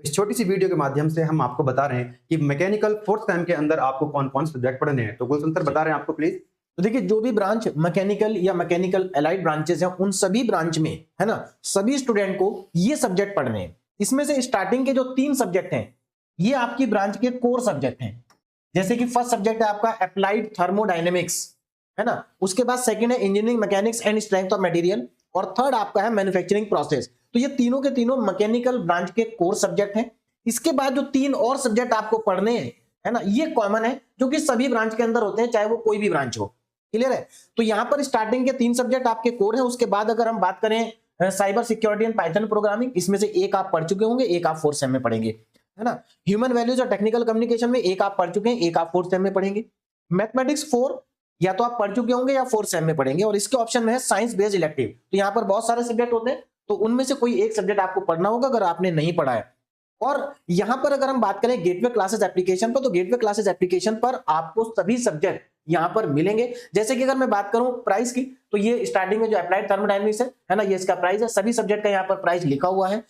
इस छोटी सी वीडियो के माध्यम से हम आपको बता रहे हैं कि मैकेनिकल फोर्थ सेम के अंदर आपको कौन कौन सब्जेक्ट पढ़ने हैं। तो गुलशन सर बता रहे हैं आपको प्लीज। तो देखिए, जो भी ब्रांच मैकेनिकल या मैकेनिकल एलाइड ब्रांचेस हैं, उन सभी ब्रांच में है ना, सभी स्टूडेंट को ये सब्जेक्ट पढ़ने हैं। इसमें से स्टार्टिंग के जो 3 सब्जेक्ट हैं, ये आपकी ब्रांच के कोर सब्जेक्ट हैं। जैसे कि फर्स्ट सब्जेक्ट है आपका अप्लाइड थर्मोडायनेमिक्स, है ना। उसके बाद सेकंड है engineering mechanics and strength of material, और थर्ड आपका है मैन्युफैक्चरिंग प्रोसेस। तो ये तीनों के तीनों मैकेनिकल ब्रांच के कोर सब्जेक्ट हैं। इसके बाद जो 3 और सब्जेक्ट आपको पढ़ने हैं, है ना, ये कॉमन है, जो कि सभी ब्रांच के अंदर होते हैं, चाहे वो कोई भी ब्रांच हो। क्लियर है। तो यहां पर स्टार्टिंग के 3 सब्जेक्ट आपके कोर है। उसके बाद अगर हम बात करें cyber security and Python programming, इसमें से एक आप पढ़ चुके होंगे, एक आप फोर्थ सेम में पढ़ेंगे, है ना। ह्यूमन वैल्यूज और टेक्निकल कम्युनिकेशन में एक आप पढ़ चुके हैं, एक आप फोर्थ सेम में पढ़ेंगे। मैथमेटिक्स 4 या तो आप पढ़ चुके होंगे या फोर्थ सेम में पढ़ेंगे। और इसके ऑप्शन में है साइंस बेस्ड इलेक्टिव। तो यहाँ पर बहुत सारे सब्जेक्ट होते हैं, तो उनमें से कोई एक सब्जेक्ट आपको पढ़ना होगा अगर आपने नहीं पढ़ा है। और यहां पर अगर हम बात करें गेटवे क्लासेस एप्लीकेशन पर, तो गेटवे क्लासेस एप्लीकेशन पर आपको सभी सब्जेक्ट यहां पर मिलेंगे। जैसे कि अगर मैं बात करूं प्राइस की, तो ये स्टार्टिंग में जो अप्लाइड थर्मोडायनेमिक्स है ना, ये इसका प्राइस है। सभी सब्जेक्ट का यहां पर प्राइस लिखा हुआ है।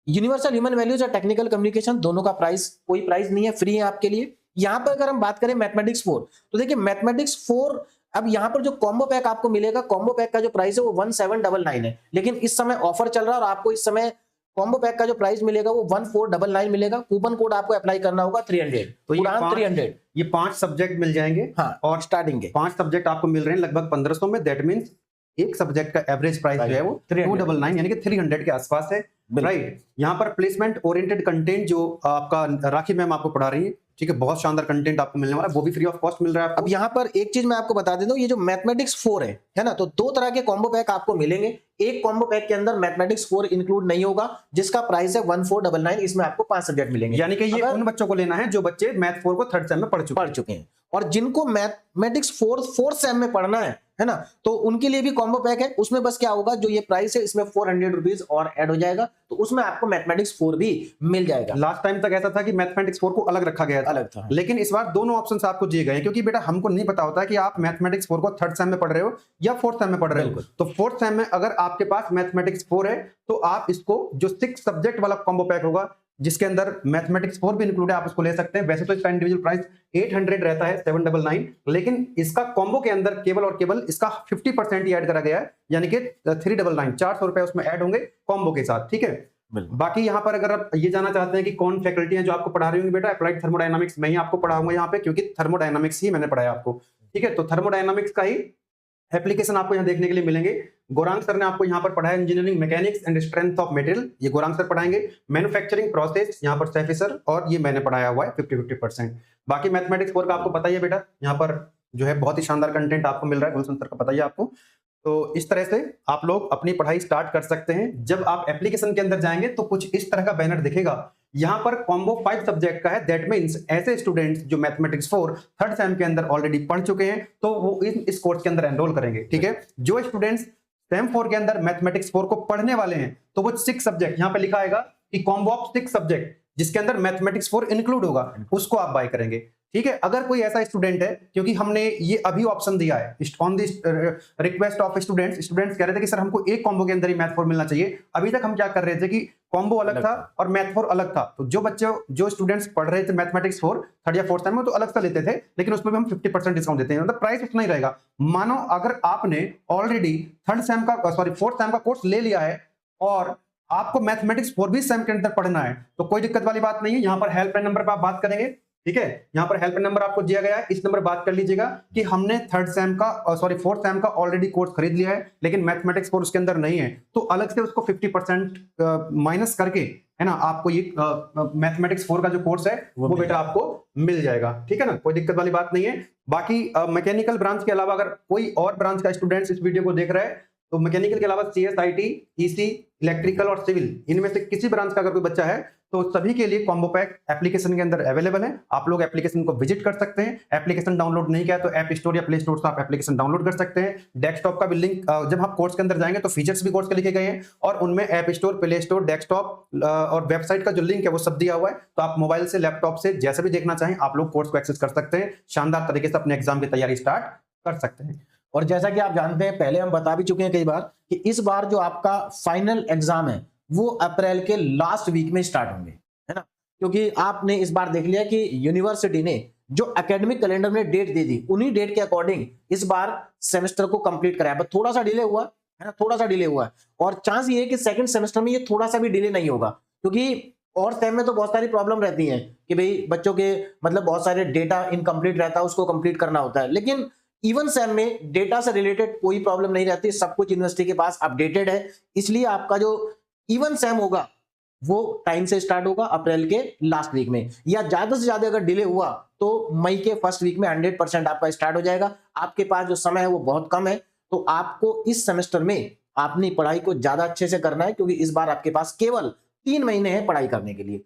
यूनिवर्सल ह्यूमन वैल्यूज और टेक्निकल कम्युनिकेशन, दोनों का प्राइस कोई प्राइस नहीं है, फ्री है आपके लिए। यहां पर अगर हम बात करें मैथमेटिक्स 4, तो देखिए मैथमेटिक्स 4, अब यहां पर जो कॉम्बो पैक आपको मिलेगा, कॉम्बो पैक का जो प्राइस है वो 1799 है। लेकिन इस समय ऑफर चल रहा है और आपको इस समय कॉम्बो पैक का जो प्राइस मिलेगा वो 1499 मिलेगा। कूपन कोड आपको अप्लाई करना होगा 300, तो ये 300। ये 5 सब्जेक्ट मिल जाएंगे। हाँ, और स्टार्टिंग के 5 सब्जेक्ट आपको मिल रहे हैं लगभग 1500 में। दैट मींस एक सब्जेक्ट का एवरेज प्राइस जो है वो 299 यानी कि 300 के आसपास है, राइट। यहाँ पर प्लेसमेंट ओरिएंटेड कंटेंट जो आपका राखी मैम आपको पढ़ा रही है, ठीक है, बहुत शानदार कंटेंट आपको मिलने वाला है, वो भी फ्री ऑफ कॉस्ट मिल रहा है आपको। अब यहाँ पर एक चीज मैं आपको बता देता हूँ, ये जो मैथमेटिक्स 4 है ना, तो 2 तरह के कॉम्बो पैक आपको मिलेंगे। एक कॉम्बो पैक के अंदर मैथमेटिक्स 4 इंक्लूड नहीं होगा, जिसका प्राइस है 1499। इसमें आपको 5 सब्जेक्ट मिलेंगे। यानी कि ये उन बच्चों को लेना है जो बच्चे मैथ 4 को थर्ड सेम में पढ़ चुके हैं, और जिनको मैथमेटिक्स 4 फोर्थ सेम में पढ़ना है ना, तो उनके लिए भी कॉम्बो पैक है। उसमें बस क्या होगा, जो ये प्राइस है इसमें 400 रुपीज और ऐड हो जाएगा, तो उसमें आपको मैथमेटिक्स 4 भी मिल जाएगा। लास्ट टाइम तक ऐसा था कि मैथमेटिक्स 4 को अलग रखा गया था, लेकिन इस बार दोनों ऑप्शंस आपको दिए गए हैं, क्योंकि बेटा हमको नहीं पता होता कि आप मैथमेटिक्स 4 को थर्ड सेम में पढ़ रहे हो या फोर्थ सेम में पढ़ रहे हो। तो फोर्थ सेम में अगर आपके पास मैथमेटिक्स 4 है, तो आप इसको जो 6 सब्जेक्ट वाला कॉम्बो पैक होगा, जिसके अंदर मैथमेटिक्स 4 भी इंक्लूड है, आप उसको ले सकते हैं। वैसे तो इसका इंडिविजुअल प्राइस 800 रहता है, 799, लेकिन इसका कॉम्बो के अंदर केवल और केवल इसका 50% ही ऐड करा गया है, यानी कि 399, 400 रुपए उसमें ऐड होंगे कॉम्बो के साथ, ठीक है। बाकी यहाँ पर अगर आप ये जानना चाहते हैं कि कौन फैकल्टी है जो आपको पढ़ा रही होंगी, बेटा अप्लाइड थर्मोडायनामिक्स मैं ही आपको पढ़ाऊंगा यहाँ पे, क्योंकि थर्मोडायनामिक्स ही मैंने पढ़ाया आपको, ठीक है। तो थर्मोडायनामिक्स का ही एप्लीकेशन आपको यहाँ देखने के लिए मिलेंगे। गौरांग सर ने आपको यहाँ पर पढ़ाया engineering mechanics and strength of material, ये गौरांग सर पढ़ाएंगे। मैन्युफैक्चरिंग प्रोसेस यहाँ पर सैफी सर, और ये मैंने पढ़ाया हुआ है 50-50%। बाकी मैथमेटिक्स 4 का आपको पता ही है बेटा, यहाँ पर जो है बहुत ही शानदार कंटेंट आपको मिल रहा है, गुलशन सर का पता ही है आपको। तो इस तरह से आप लोग अपनी पढ़ाई स्टार्ट कर सकते हैं। जब आप एप्लीकेशन के अंदर जाएंगे तो कुछ इस तरह का बैनर दिखेगा, यहाँ पर कॉम्बो 5 सब्जेक्ट का है। दैट मींस ऐसे स्टूडेंट्स जो मैथमेटिक्स 4 थर्ड सेम के अंदर ऑलरेडी पढ़ चुके हैं, तो वो इस कोर्स के अंदर एनरोल करेंगे, ठीक है। जो स्टूडेंट्स सेम 4 के अंदर मैथमेटिक्स 4 को पढ़ने वाले हैं, तो वो 6 सब्जेक्ट यहाँ पे लिखा आएगा कि कॉम्बो ऑफ 6 सब्जेक्ट, जिसके अंदर मैथमेटिक्स 4 इंक्लूड होगा, उसको आप बाय करेंगे, ठीक है। अगर कोई ऐसा स्टूडेंट है, क्योंकि हमने ये अभी ऑप्शन दिया है on the request of students कह रहे थे कि सर हमको एक कॉम्बो के अंदर ही मैथ 4 मिलना चाहिए। अभी तक हम क्या कर रहे थे कि कॉम्बो अलग था और मैथ 4 अलग था, तो जो स्टूडेंट्स पढ़ रहे थे मैथमेटिक्स 4 थर्ड या फोर्थ सेम में, तो अलग सा लेते थे, लेकिन उसमें भी हम 50% डिस्काउंट देते हैं, मतलब प्राइस उतना ही रहेगा। मानो अगर आपने ऑलरेडी फोर्थ सेम का कोर्स ले लिया है और आपको मैथमेटिक्स 4 भी सेम के अंदर पढ़ना है, तो कोई दिक्कत वाली बात नहीं है। यहाँ पर हेल्पलाइन नंबर पर आप बात करेंगे, ठीक है। यहाँ पर हेल्पलाइन नंबर आपको दिया गया है, इस नंबर बात कर लीजिएगा कि हमने फोर्थ सेम का ऑलरेडी कोर्स खरीद लिया है, लेकिन मैथमेटिक्स 4 उसके अंदर नहीं है, तो अलग से उसको 50% माइनस करके, है ना, आपको ये मैथमेटिक्स 4 का जो कोर्स है वो बेटा आपको मिल जाएगा, ठीक है ना, कोई दिक्कत वाली बात नहीं है। बाकी मैकेनिकल ब्रांच के अलावा अगर कोई और ब्रांच का स्टूडेंट्स इस वीडियो को देख रहा है, तो मैकेनिकल के अलावा CSIT, EC, इलेक्ट्रिकल और सिविल, इनमें से किसी ब्रांच का अगर कोई बच्चा है, तो सभी के लिए कॉम्बो पैक एप्लीकेशन के अंदर अवेलेबल है। आप लोग एप्लीकेशन को विजिट कर सकते हैं। एप्लीकेशन डाउनलोड नहीं किया तो ऐप स्टोर या प्ले स्टोर से आप एप्लीकेशन डाउनलोड कर सकते हैं। डेस्कटॉप का भी लिंक, जब आप कोर्स के अंदर जाएंगे तो फीचर्स भी कोर्स के लिखे गए हैं, और उनमें app store, play store, desktop और वेबसाइट का जो लिंक है वो सब दिया हुआ है। तो आप मोबाइल से, लैपटॉप से जैसे भी देखना चाहें आप लोग कोर्स को एक्सेस कर सकते हैं, शानदार तरीके से अपने एग्जाम की तैयारी स्टार्ट कर सकते हैं। और जैसा कि आप जानते हैं, पहले हम बता भी चुके हैं कई बार कि इस बार जो आपका फाइनल एग्जाम है वो अप्रैल के लास्ट वीक में स्टार्ट होंगे। क्योंकि आपने इस बार देख लिया कि यूनिवर्सिटी ने जो एकेडमिक कैलेंडर में डेट दे दी, उन्हीं डेट के अकॉर्डिंग इस बार सेमेस्टर को कंप्लीट कराया, बस थोड़ा सा डिले हुआ है ना, थोड़ा सा डिले हुआ है। और चांस ये है कि सेकंड सेमेस्टर में ये थोड़ा सा भी डिले नहीं होगा, क्योंकि और सेम में तो बहुत सारी प्रॉब्लम रहती है कि भाई बच्चों के मतलब बहुत सारे डेटा इनकम्प्लीट रहता है, उसको कंप्लीट करना होता है। लेकिन इवन सेम में डेटा से रिलेटेड कोई प्रॉब्लम नहीं रहती, सब कुछ यूनिवर्सिटी के पास अपडेटेड है। इसलिए आपका जो इवन सेम होगा वो टाइम से स्टार्ट होगा, अप्रैल के लास्ट वीक में, या ज्यादा से ज्यादा अगर डिले हुआ तो मई के फर्स्ट वीक में 100% आपका स्टार्ट हो जाएगा। आपके पास जो समय है वो बहुत कम है, तो आपको इस सेमेस्टर में अपनी पढ़ाई को ज्यादा अच्छे से करना है, क्योंकि इस बार आपके पास केवल 3 महीने हैं पढ़ाई करने के लिए।